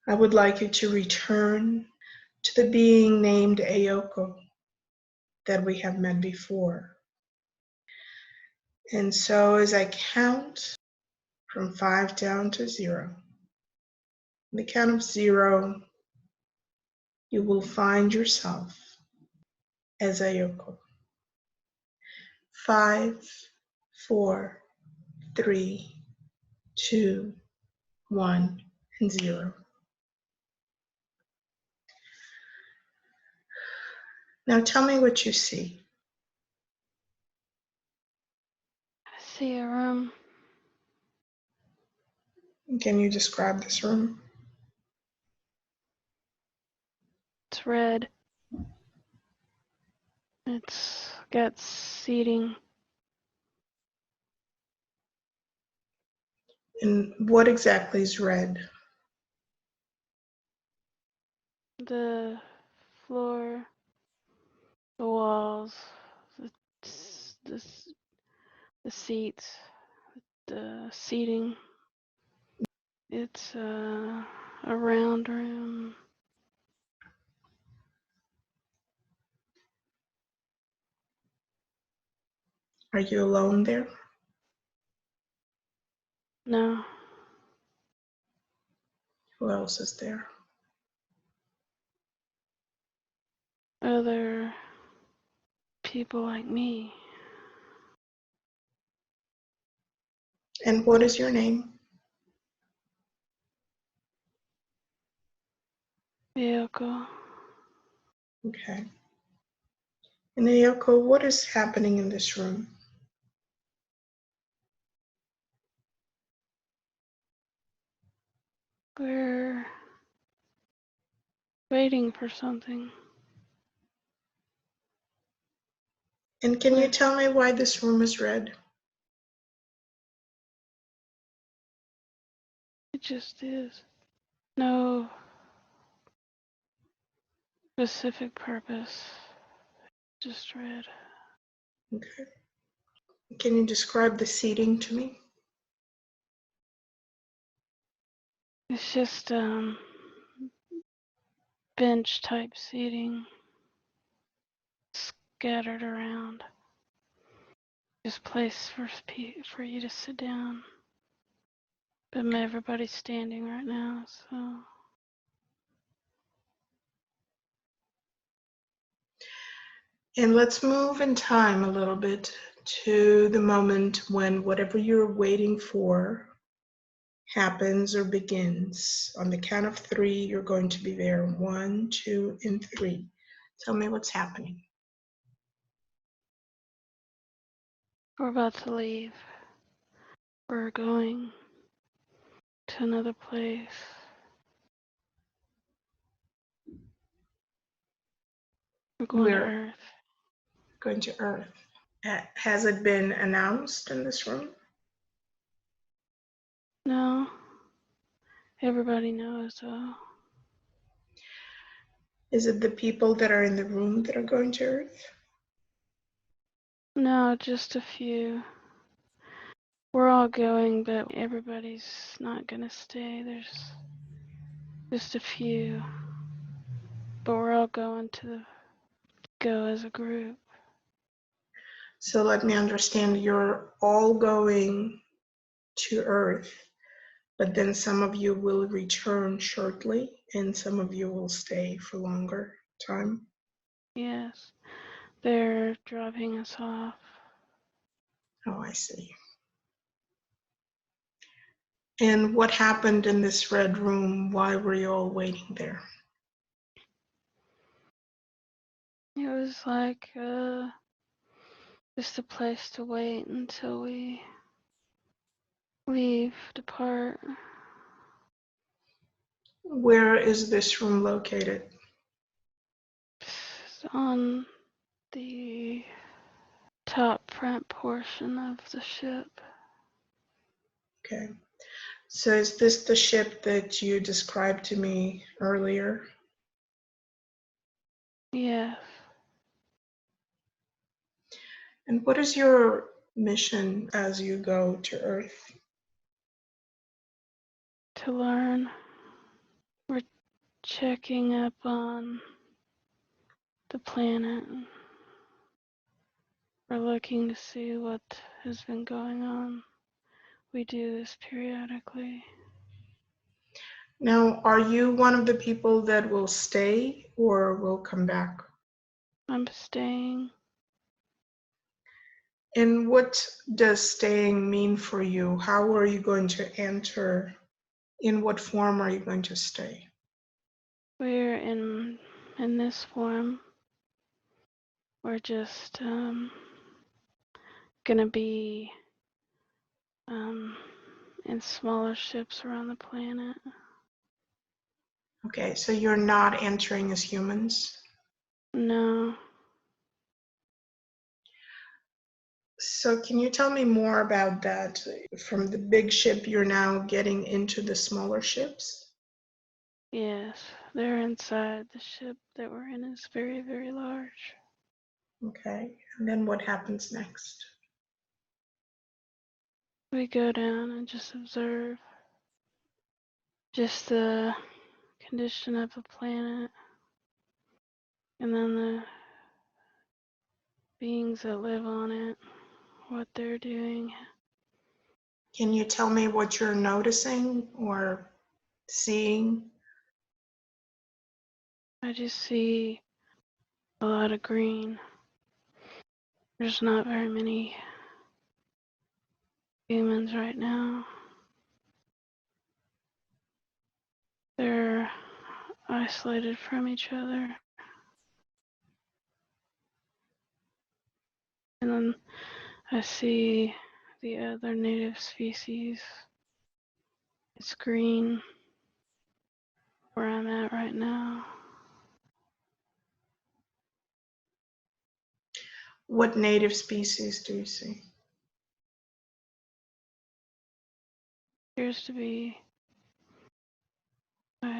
I would like you to return to the being named Ayoko that we have met before. And so as I count from 5 down to 0, on the count of 0, you will find yourself as Ayoko. 5, 4, 3, 2, 1, and 0. Now tell me what you see. I see a room. Can you describe this room? It's red. It's got seating. And what exactly is red? The floor, the walls, the, the seats, the seating. It's a round room. Are you alone there? No, Who else is there? other people like me. And what is your name? Yoko. Okay. And Ayoko, what is happening in this room? We're waiting for something. And can you tell me why this room is red? It just is. No specific purpose. Just red. Okay. Can you describe the seating to me? It's just bench type seating scattered around. Just place for you to sit down. But everybody's standing right now, so. And let's move in time a little bit to the moment when whatever you're waiting for happens or begins. On the count of 3, you're going to be there. 1, 2, and 3. Tell me what's happening. We're about to leave. We're going to another place. We're going to Earth. Going to Earth. Has it been announced in this room? No. Everybody knows though. Is it the people that are in the room that are going to Earth? No, just a few. We're all going, but everybody's not gonna stay. There's just a few. But we're all going to go as a group. So let me understand, you're all going to Earth, but then some of you will return shortly and some of you will stay for longer time? Yes. They're dropping us off. Oh, I see. And what happened in this red room? Why were you all waiting there? It was like just a place to wait until we leave, depart. Where is this room located? It's on the top front portion of the ship. Okay. So is this the ship that you described to me earlier? Yes. And what is your mission as you go to Earth? To learn. We're checking up on the planet. We're looking to see what has been going on. We do this periodically. Now, are you one of the people that will stay or will come back? I'm staying. And what does staying mean for you? How are you going to enter? In what form are you going to stay? We're in this form. We're just gonna be in smaller ships around the planet. Okay, so you're not entering as humans? No. So can you tell me more about that? From the big ship, you're now getting into the smaller ships? Yes, they're inside the ship that we're in is very, very large. Okay, and then what happens next? We go down and just observe just the condition of the planet and then the beings that live on it, what they're doing. Can you tell me what you're noticing or seeing? I just see a lot of green. There's not very many humans right now. They're isolated from each other. And then I see the other native species. It's green where I'm at right now. What native species do you see? Appears to be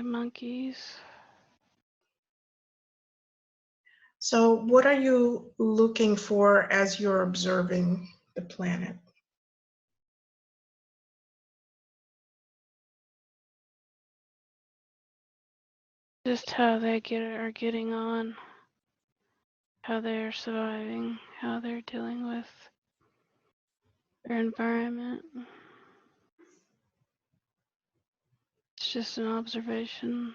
monkeys. So what are you looking for as you're observing the planet? Just how they are getting on, how they're surviving, how they're dealing with their environment. It's just an observation.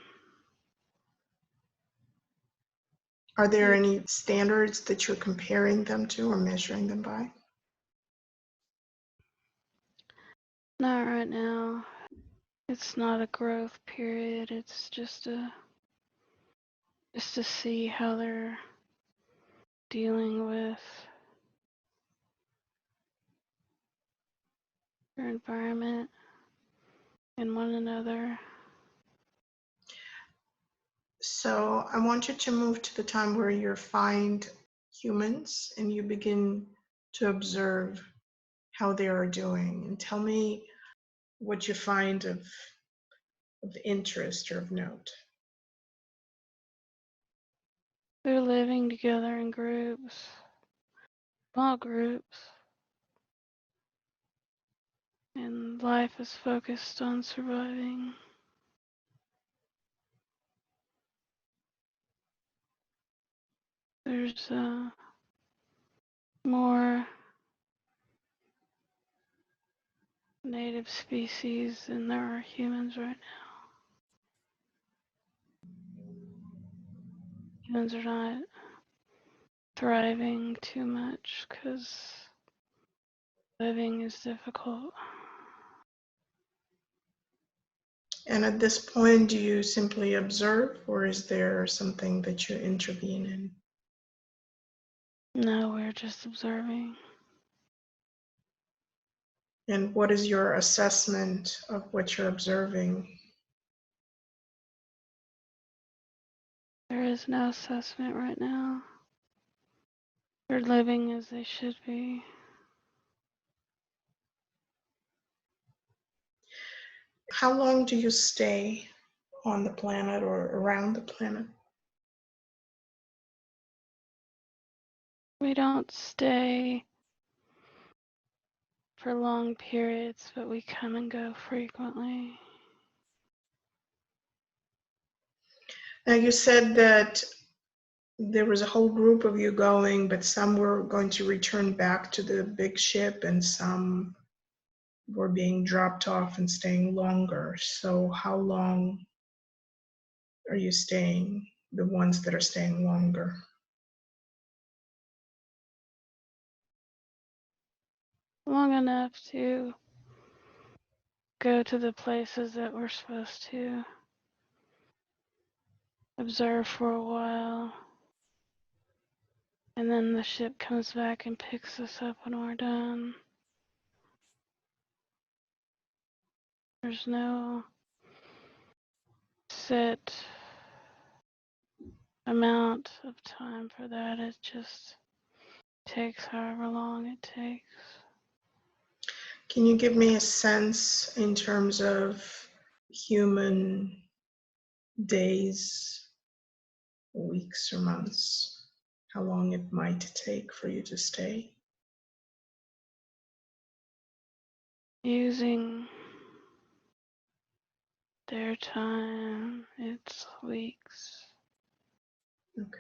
Are there any standards that you're comparing them to or measuring them by? Not right now. It's not a growth period. It's just to see how they're dealing with their environment and one another. So I want you to move to the time where you find humans and you begin to observe how they are doing, and tell me what you find of interest or of note. They're living together in groups, small groups, and life is focused on surviving. There's more native species than there are humans right now. Humans are not thriving too much because living is difficult. And at this point, do you simply observe, or is there something that you intervene in? No, we're just observing. And what is your assessment of what you're observing? There is no assessment right now. They're living as they should be. How long do you stay on the planet or around the planet? We don't stay for long periods, but we come and go frequently. Now you said that there was a whole group of you going, but some were going to return back to the big ship and some were being dropped off and staying longer. So how long are you staying, the ones that are staying longer? Long enough to go to the places that we're supposed to observe for a while. And then the ship comes back and picks us up when we're done. There's no set amount of time for that. It just takes however long it takes. Can you give me a sense in terms of human days, weeks, or months, how long it might take for you to stay? Using their time, it's weeks. Okay.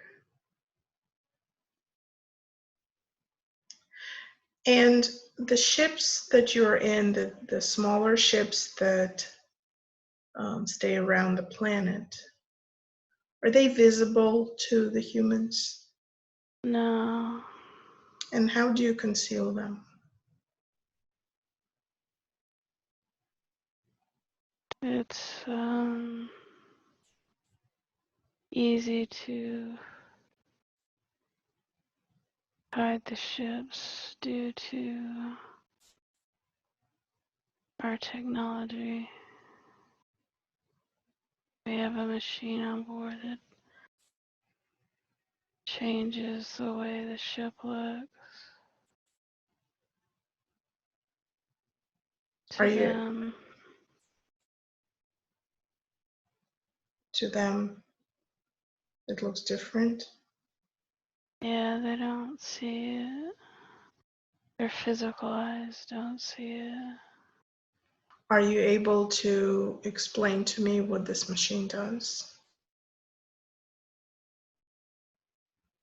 And the ships that you're in, the smaller ships that stay around the planet, are they visible to the humans? No, And how do you conceal them? it's easy to hide the ships due to our technology. We have a machine on board that changes the way the ship looks Are to you them. to them? It looks different. Yeah, they don't see it. Their physical eyes don't see it. Are you able to explain to me what this machine does?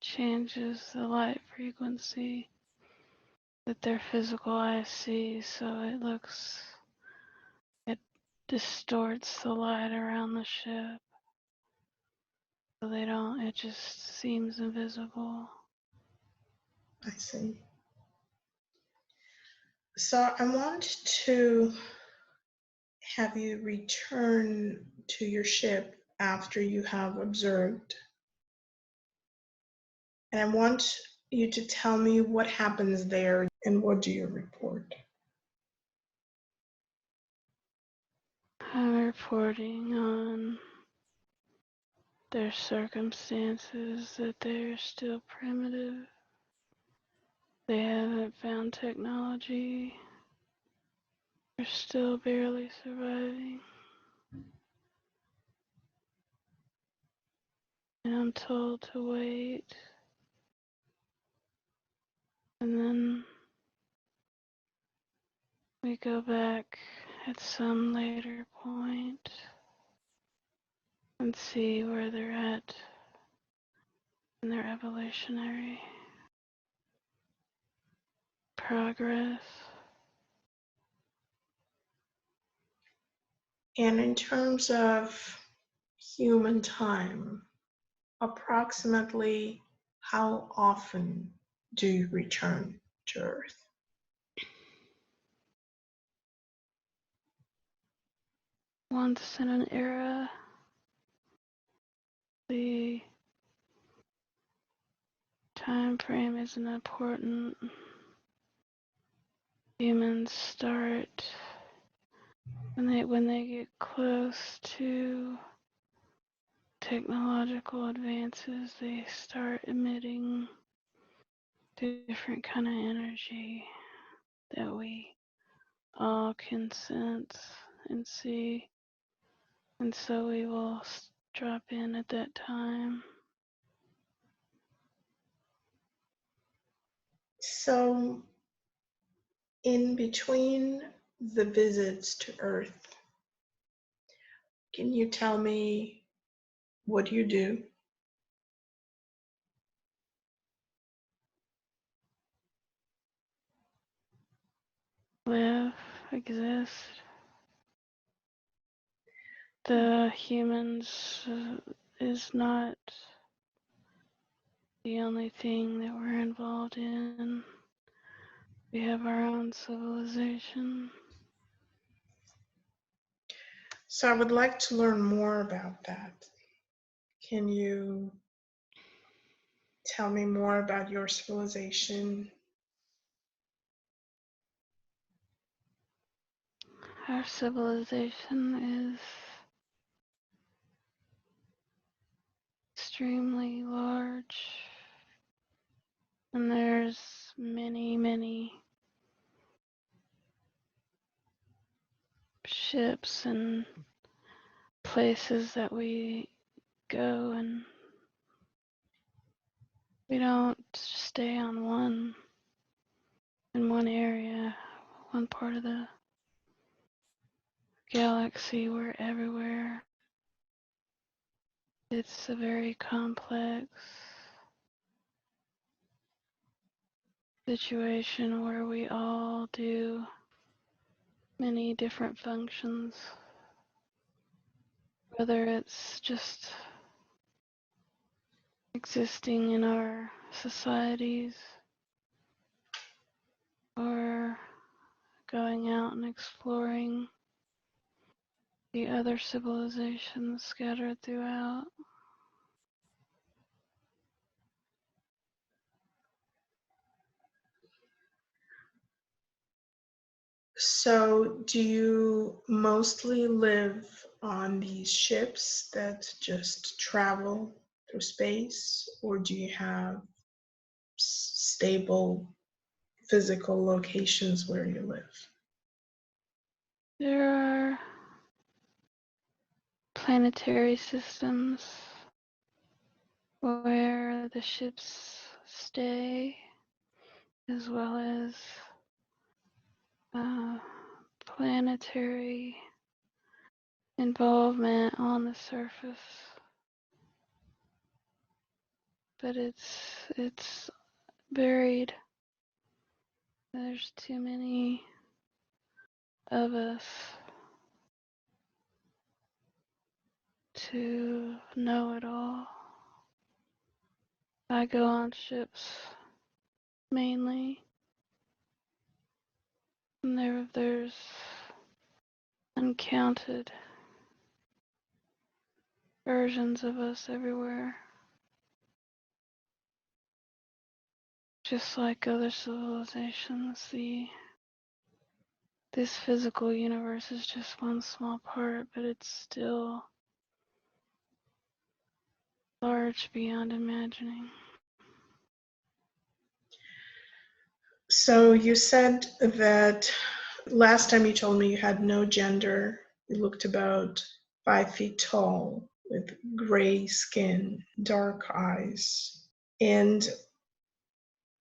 Changes the light frequency that their physical eyes see, so it distorts the light around the ship. So it just seems invisible. I see. So I want to have you return to your ship after you have observed. And I want you to tell me what happens there and what do you report. I'm reporting on their circumstances, that they're still primitive. They haven't found technology. They're still barely surviving. And I'm told to wait. And then we go back at some later point and see where they're at in their evolutionary progress. And in terms of human time, approximately how often do you return to Earth? Once in an era, the time frame isn't important. Humans start when they get close to technological advances, they start emitting different kind of energy that we all can sense and see, and so we will drop in at that time. So in between the visits to Earth, can you tell me What do you do? Live, exist. The humans is not the only thing that we're involved in. We have our own civilization. So I would like to learn more about that. Can you tell me more about your civilization? Our civilization is extremely large, and there's many, many ships and places that we go, and we don't stay on in one area, one part of the galaxy. We're everywhere. It's a very complex situation where we all do many different functions, whether it's just existing in our societies or going out and exploring the other civilizations scattered throughout. So do you mostly live on these ships that just travel through space, or do you have stable physical locations where you live? There are planetary systems where the ships stay, as well as planetary involvement on the surface. But it's buried. There's too many of us to know it all. I go on ships mainly, and there's uncounted versions of us everywhere. Just like other civilizations, this physical universe is just one small part, but it's still large beyond imagining. So you said that last time you told me you had no gender. You looked about 5 feet tall with gray skin, dark eyes. And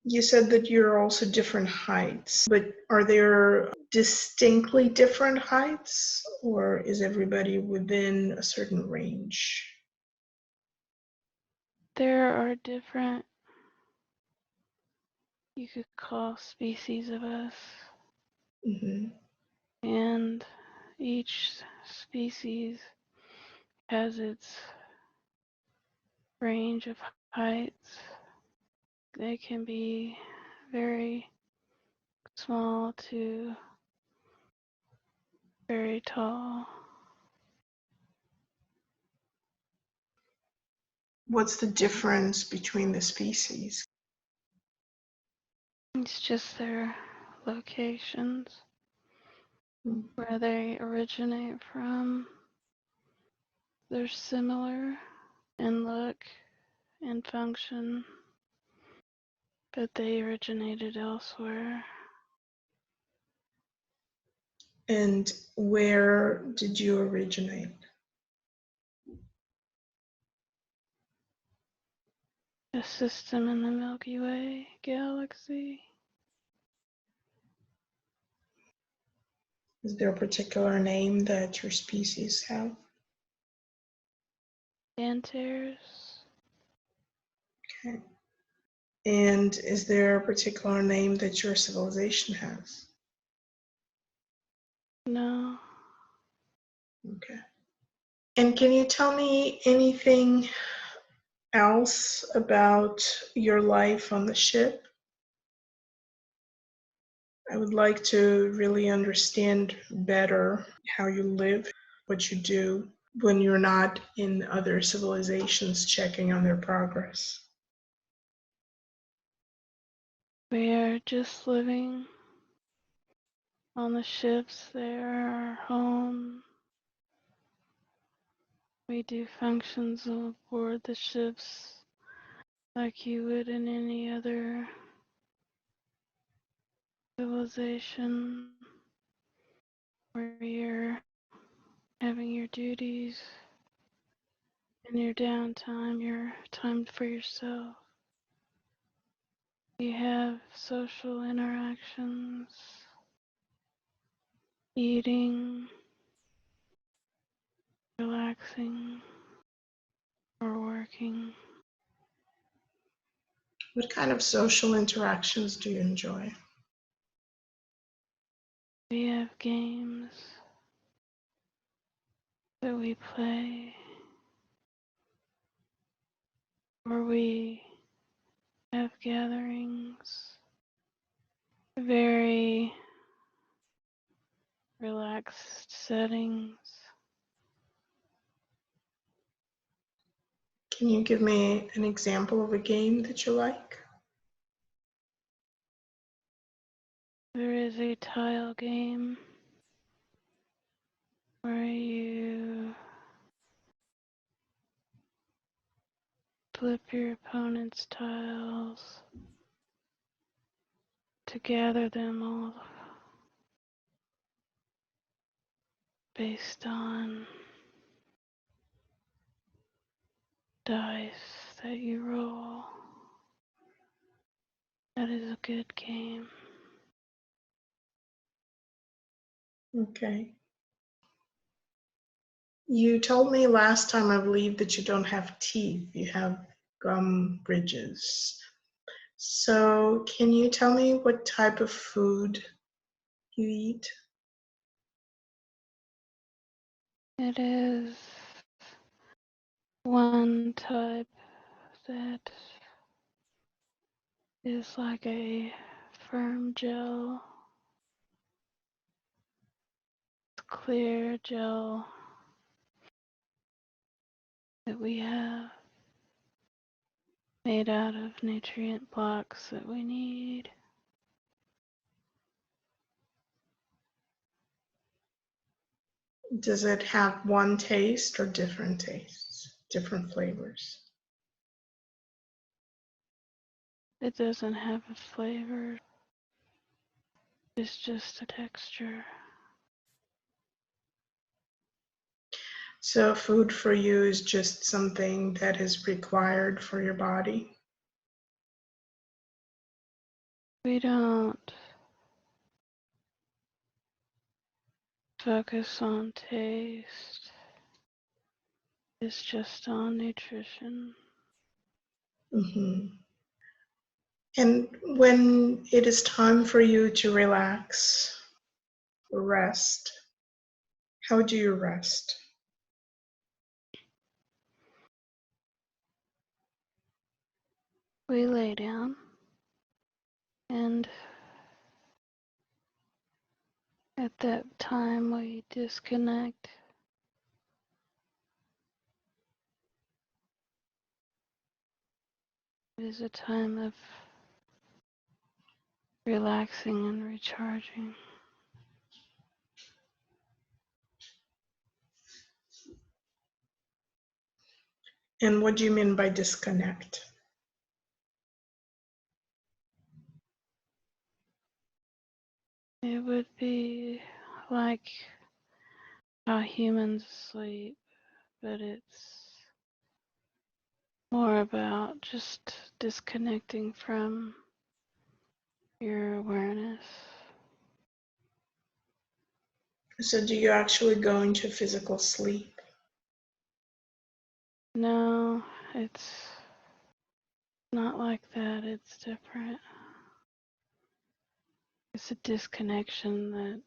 you said that you're also different heights, but are there distinctly different heights, or is everybody within a certain range? There are different, you could call species of us, and each species has its range of heights. They can be very small to very tall. What's the difference between the species? It's just their locations, Mm. where they originate from. They're similar in look and function, but they originated elsewhere. And where did you originate? A system in the Milky Way galaxy. Is there a particular name that your species have? Danters. Okay. And is there a particular name that your civilization has? No. Okay. And can you tell me anything else about your life on the ship? I would like to really understand better how you live, what you do when you're not in other civilizations checking on their progress. We are just living on the ships. They are our home. We do functions aboard the ships like you would in any other civilization where you're having your duties and your downtime, your time for yourself. You have social interactions, eating, relaxing, or working. What kind of social interactions do you enjoy? We have games that we play, or we have gatherings, very relaxed settings. Can you give me an example of a game that you like? There is a tile game where you flip your opponent's tiles to gather them all based on dice that you roll. That is a good game. Okay. You told me last time, I believe, that you don't have teeth, you have gum bridges. So, can you tell me what type of food you eat? It is one type that is like a firm gel, clear gel that we have made out of nutrient blocks that we need. Does it have one taste or different tastes, different flavors? It doesn't have a flavor, it's just a texture. So, food for you is just something that is required for your body? We don't focus on taste, it's just on nutrition. Mm-hmm. And when it is time for you to relax or rest, how do you rest? We lay down and at that time we disconnect. It is a time of relaxing and recharging. And what do you mean by disconnect? It would be like how humans sleep, but it's more about just disconnecting from your awareness. So, do you actually go into physical sleep? No, it's not like that. It's different. It's a disconnection that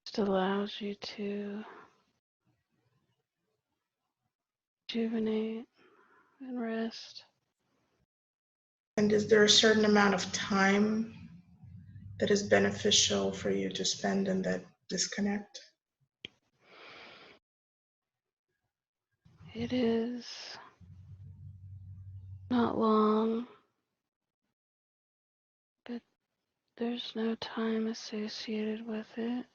just allows you to rejuvenate and rest. And is there a certain amount of time that is beneficial for you to spend in that disconnect? It is not long, but there's no time associated with it.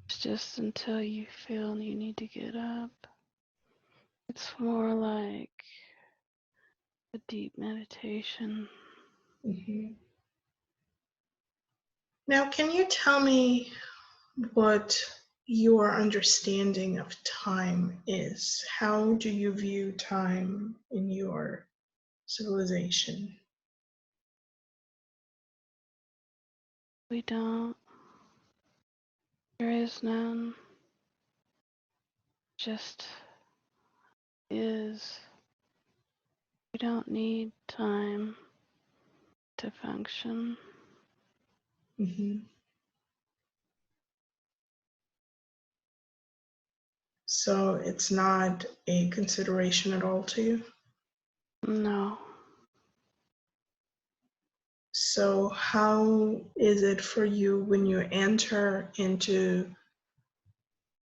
It's just until you feel you need to get up. It's more like a deep meditation. Mm-hmm. Now, can you tell me what your understanding of time is? How do you view time in your civilization? We don't. There is none. Just is. We don't need time to function. Mm-hmm. So it's not a consideration at all to you? No. So how is it for you when you enter into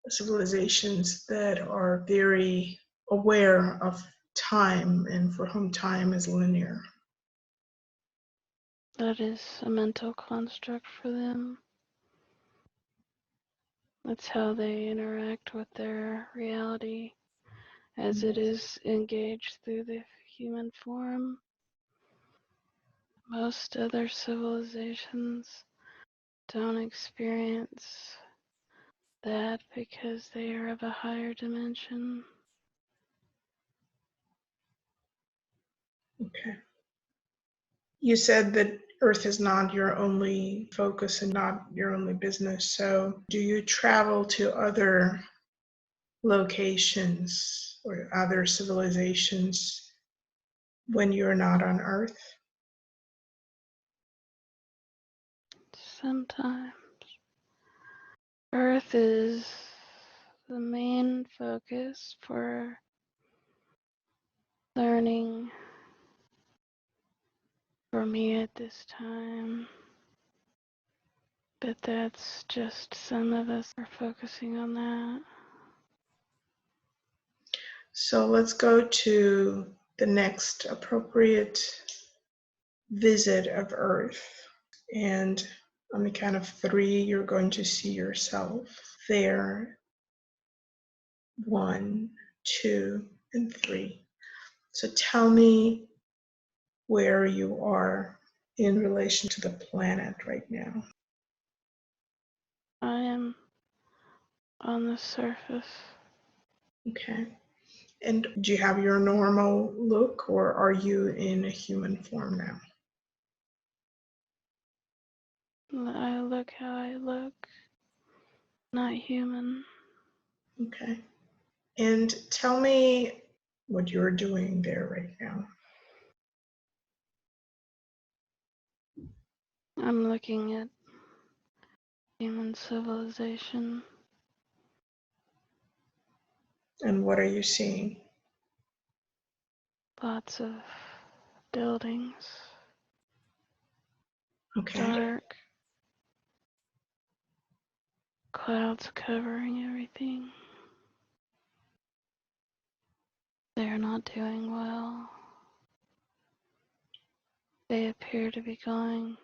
civilizations that are very aware of time and for whom time is linear? That is a mental construct for them. That's how they interact with their reality as it is engaged through the human form. Most other civilizations don't experience that because they are of a higher dimension. Okay. You said that Earth is not your only focus and not your only business. So do you travel to other locations or other civilizations when you're not on Earth? Sometimes Earth is the main focus for learning for me at this time. But that's just some of us are focusing on that. So let's go to the next appropriate visit of Earth. And on the count of 3, you're going to see yourself there. 1, 2, and 3. So tell me where you are in relation to the planet right now. I am on the surface. Okay. And do you have your normal look, or are you in a human form now? I look how I look, not human. Okay. And tell me what you're doing there right now. I'm looking at human civilization. And what are you seeing? Lots of buildings, Okay. dark, clouds covering everything. They are not doing well. They appear to be going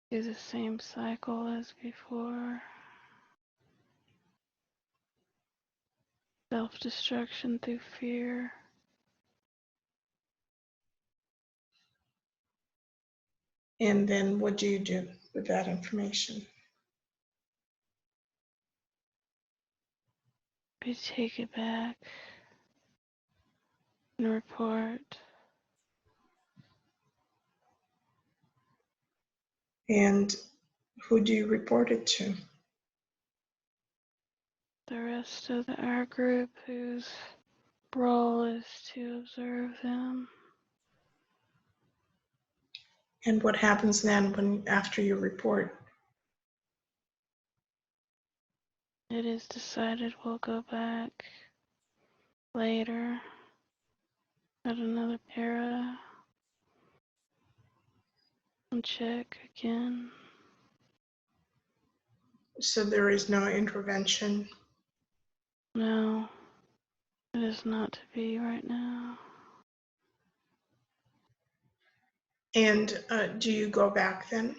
through the same cycle as before. Self-destruction through fear. And then what do you do with that information? We take it back and report. And who do you report it to? the rest of our group whose role is to observe them. And what happens then after you report? It is decided we'll go back later at another era and check again. So there is no intervention. No, it is not to be right now. And do you go back then?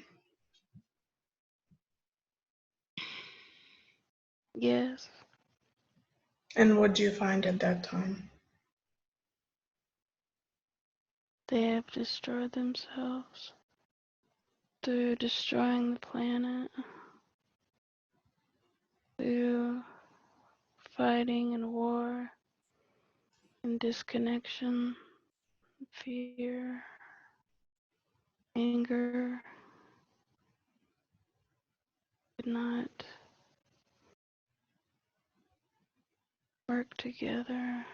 Yes, And what do you find at that time? they have destroyed themselves through destroying the planet, through fighting and war and disconnection, fear, anger, could not work together.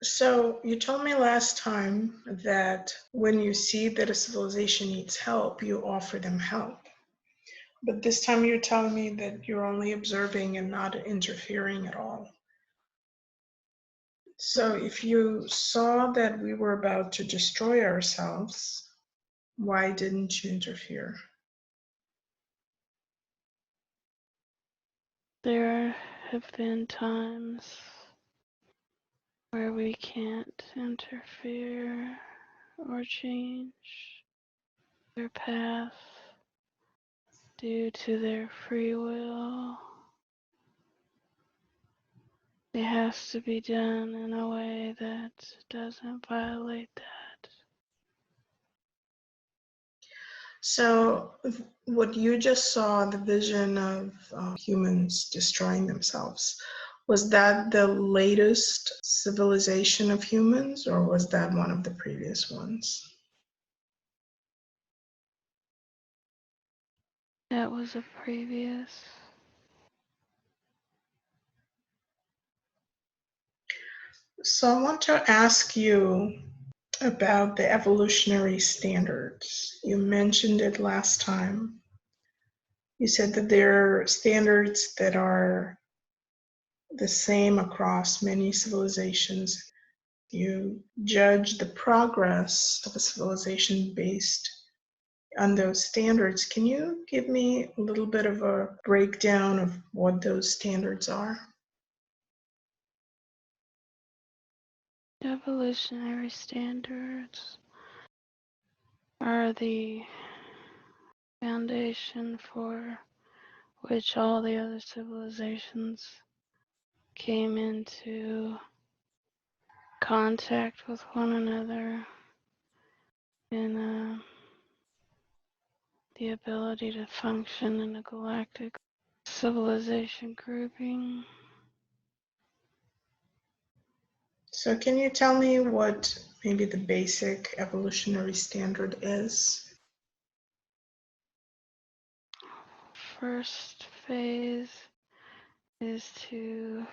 So you told me last time that when you see that a civilization needs help, you offer them help. But this time you're telling me that you're only observing and not interfering at all. So if you saw that we were about to destroy ourselves, why didn't you interfere? There have been times where we can't interfere or change their path due to their free will. It has to be done in a way that doesn't violate that. So what you just saw, the vision of humans destroying themselves, was that the latest civilization of humans, or was that one of the previous ones? That was a previous. So I want to ask you about the evolutionary standards. You mentioned it last time. You said that there are standards that are the same across many civilizations. You judge the progress of a civilization based on those standards. Can you give me a little bit of a breakdown of what those standards are? Evolutionary standards are the foundation for which all the other civilizations came into contact with one another and the ability to function in a galactic civilization grouping. So can you tell me what maybe the basic evolutionary standard is? First phase is to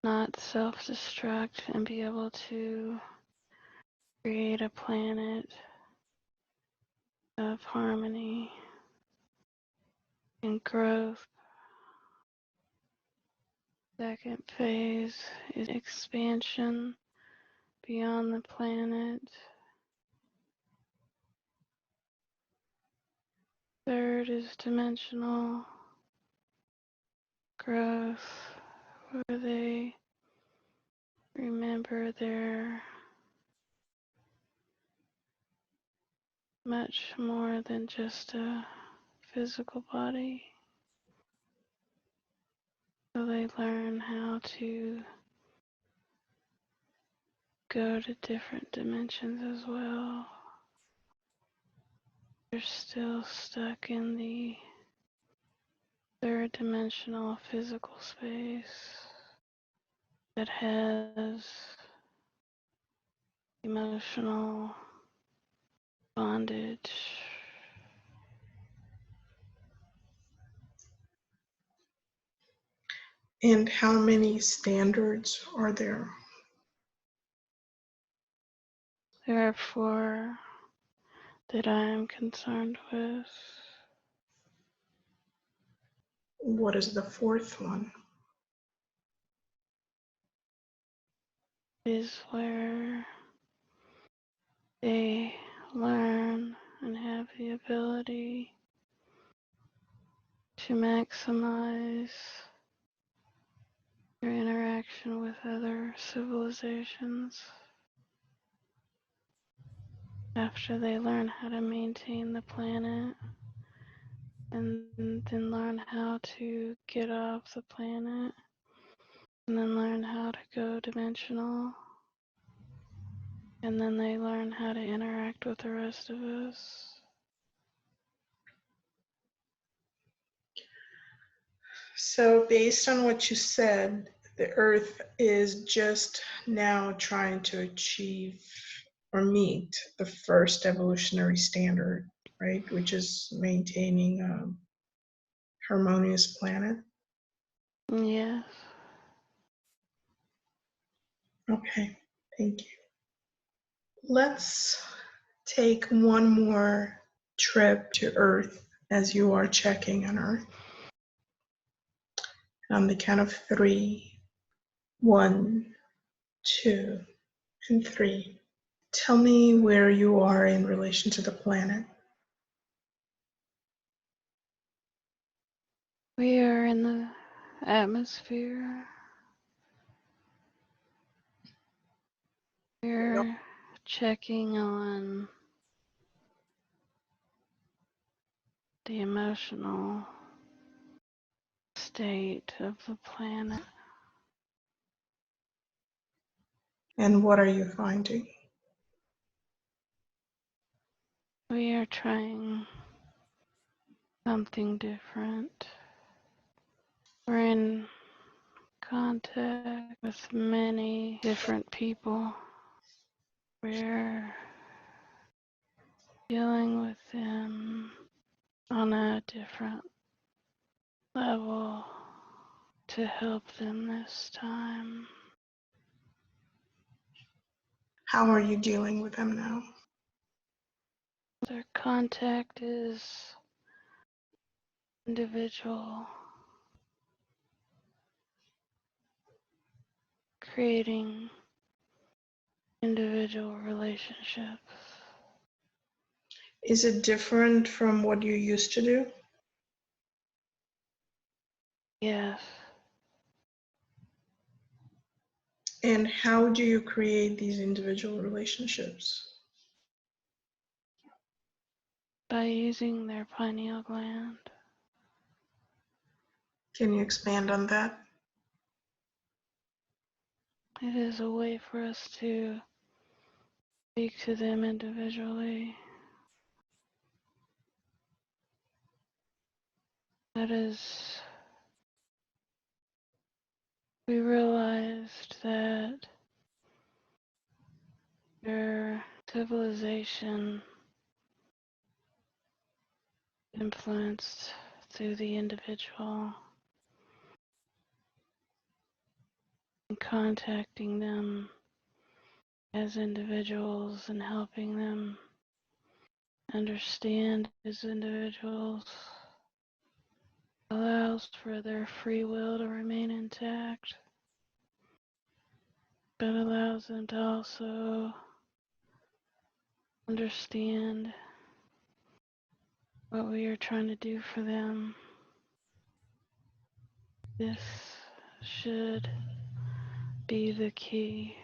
not self-destruct and be able to create a planet of harmony and growth. Second phase is expansion beyond the planet. Third is dimensional growth, where they remember they're much more than just a physical body. So they learn how to go to different dimensions as well. They're still stuck in the third dimensional physical space that has emotional bondage. And how many standards are there? There are 4 that I am concerned with. What is the 4th one? Is where they learn and have the ability to maximize their interaction with other civilizations after they learn how to maintain the planet and then learn how to get off the planet and then learn how to go dimensional and then they learn how to interact with the rest of us. So, based on what you said, the Earth is just now trying to achieve or meet the first evolutionary standard, right? Which is maintaining a harmonious planet. Yes. Okay, thank you. Let's take one more trip to Earth as you are checking on Earth. On the count of 3, 1, 2, and 3. Tell me where you are in relation to the planet. We are in the atmosphere. We're checking on the emotional state of the planet. And what are you finding? We are trying something different. We're in contact with many different people. We're dealing with them on a different level to help them this time. How are you dealing with them now? Their contact is individual, creating individual relationships. Is it different from what you used to do? Yes, And how do you create these individual relationships? by using their pineal gland. Can you expand on that? It is a way for us to speak to them individually. That is, we realized that their civilization influenced through the individual and contacting them as individuals and helping them understand as individuals allows for their free will to remain intact, but allows them to also understand what we are trying to do for them. This should be the key.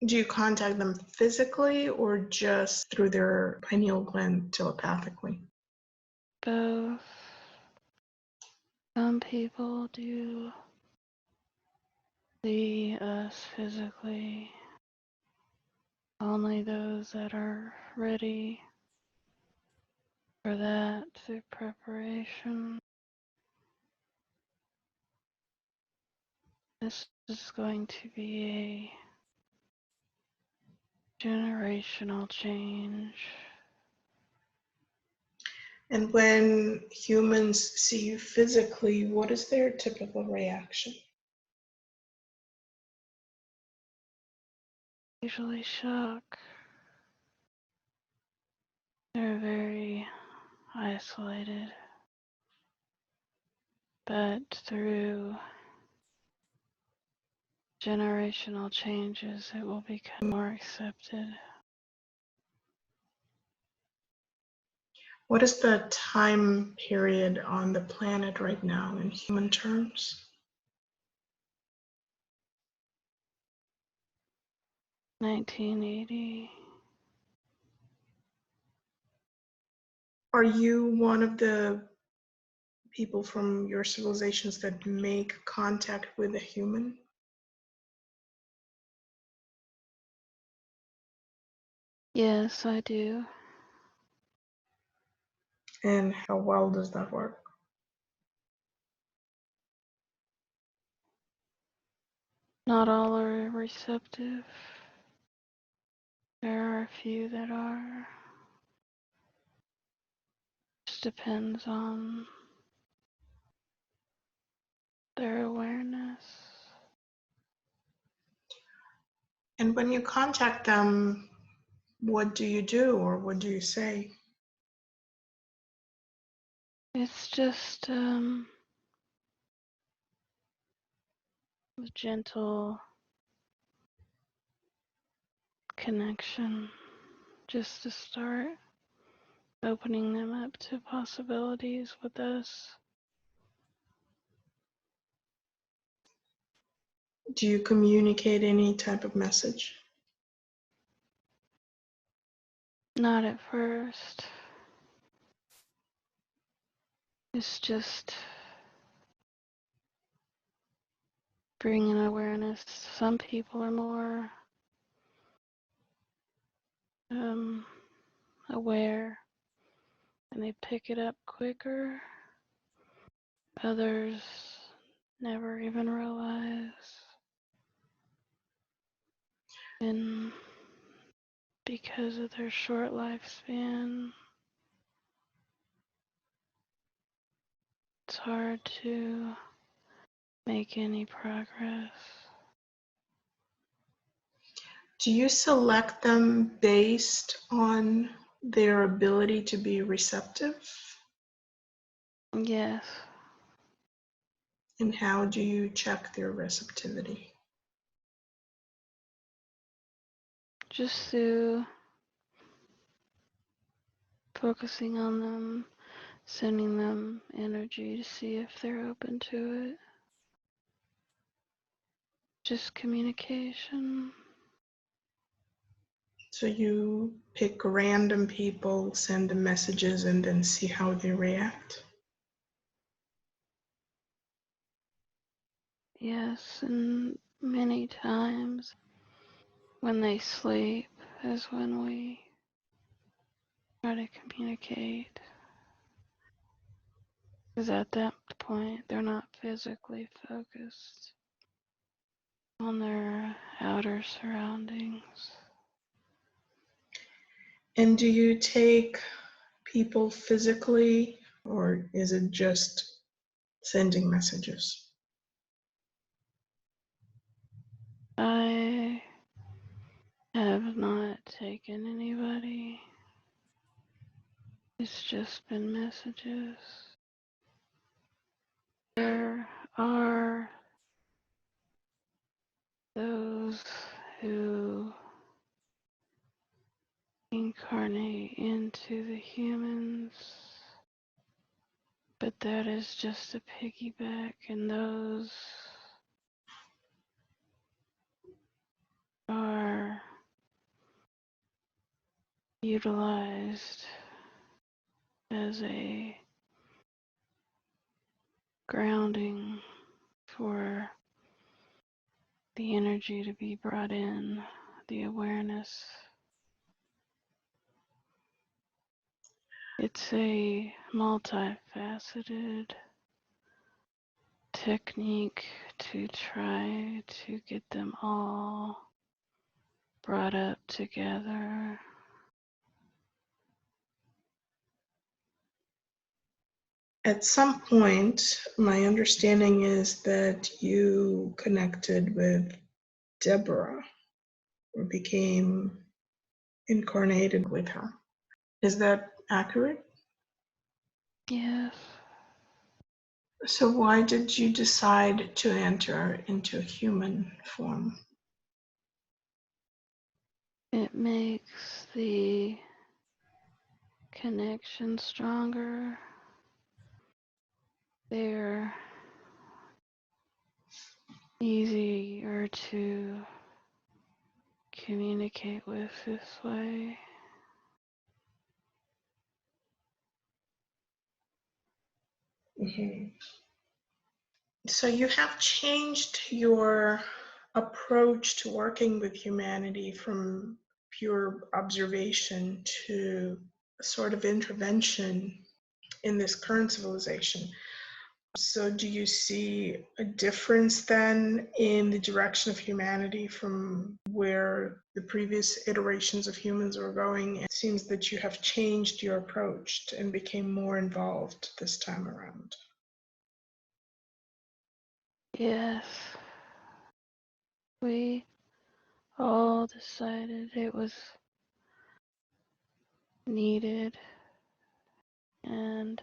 Do you contact them physically or just through their pineal gland telepathically? Both. Some people do see us physically. Only those that are ready for that through preparation. This is going to be a generational change. And when humans see you physically, what is their typical reaction? Usually shock. They're very isolated. But through generational changes, it will become more accepted. What is the time period on the planet right now in human terms? 1980. Are you one of the people from your civilizations that make contact with a human? Yes, I do. And how well does that work? Not all are receptive. There are a few that are. Just depends on their awareness. And when you contact them, what do you do or what do you say? It's just a gentle connection, just to start opening them up to possibilities with us. Do you communicate any type of message? Not at first. It's just bringing awareness. Some people are more aware and they pick it up quicker. Others never even realize. And because of their short lifespan, it's hard to make any progress. Do you select them based on their ability to be receptive? Yes, And how do you check their receptivity? just through focusing on them, sending them energy to see if they're open to it. Just communication. So you pick random people, send them messages, and then see how they react? Yes, and many times when they sleep is when we try to communicate. Because at that point, they're not physically focused on their outer surroundings. And do you take people physically, or is it just sending messages? I have not taken anybody. It's just been messages. There are those who incarnate into the humans, but that is just a piggyback, and those are utilized as a grounding for the energy to be brought in, the awareness. It's a multifaceted technique to try to get them all brought up together. At some point, my understanding is that you connected with Deborah or became incarnated with her. Is that accurate? Yes. So why did you decide to enter into human form? It makes the connection stronger. They're easier to communicate with this way. Mm-hmm. So you have changed your approach to working with humanity from pure observation to a sort of intervention in this current civilization. So do you see a difference then in the direction of humanity from where the previous iterations of humans were going? It seems that you have changed your approach and became more involved this time around. Yes. We all decided it was needed and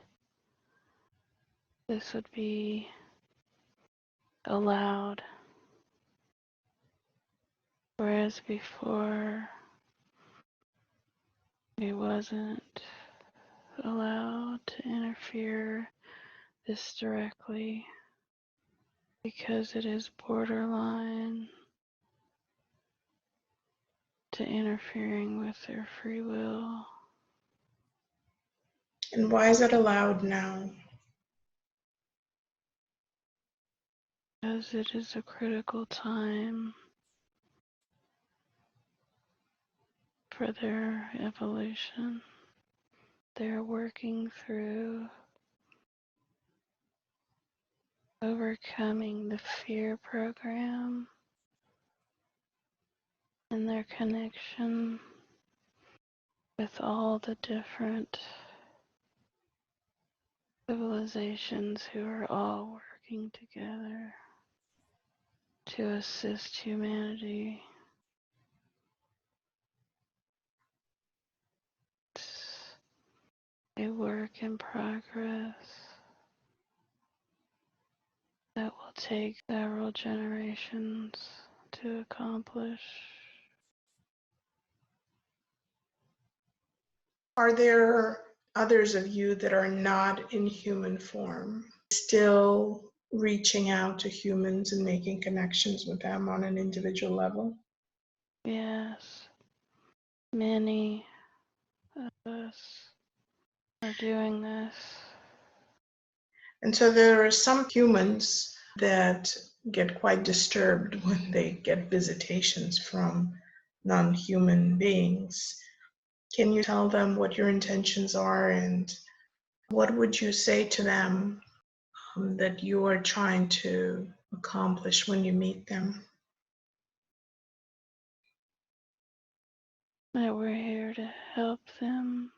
this would be allowed. Whereas before, it wasn't allowed to interfere this directly because it is borderline to interfering with their free will. And why is it allowed now? As it is a critical time for their evolution. They're working through overcoming the fear program and their connection with all the different civilizations who are all working together to assist humanity. It's a work in progress that will take several generations to accomplish. Are there others of you that are not in human form, still reaching out to humans and making connections with them on an individual level? Yes, many of us are doing this. And so there are some humans that get quite disturbed when they get visitations from non-human beings. Can you tell them what your intentions are and what would you say to them that you are trying to accomplish when you meet them? That we're here to help them,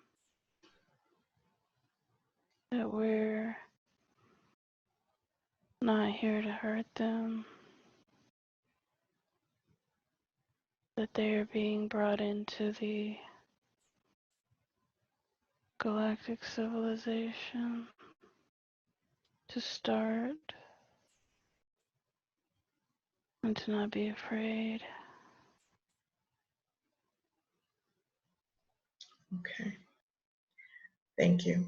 that we're not here to hurt them, that they are being brought into the galactic civilization to start and to not be afraid. Okay. Thank you.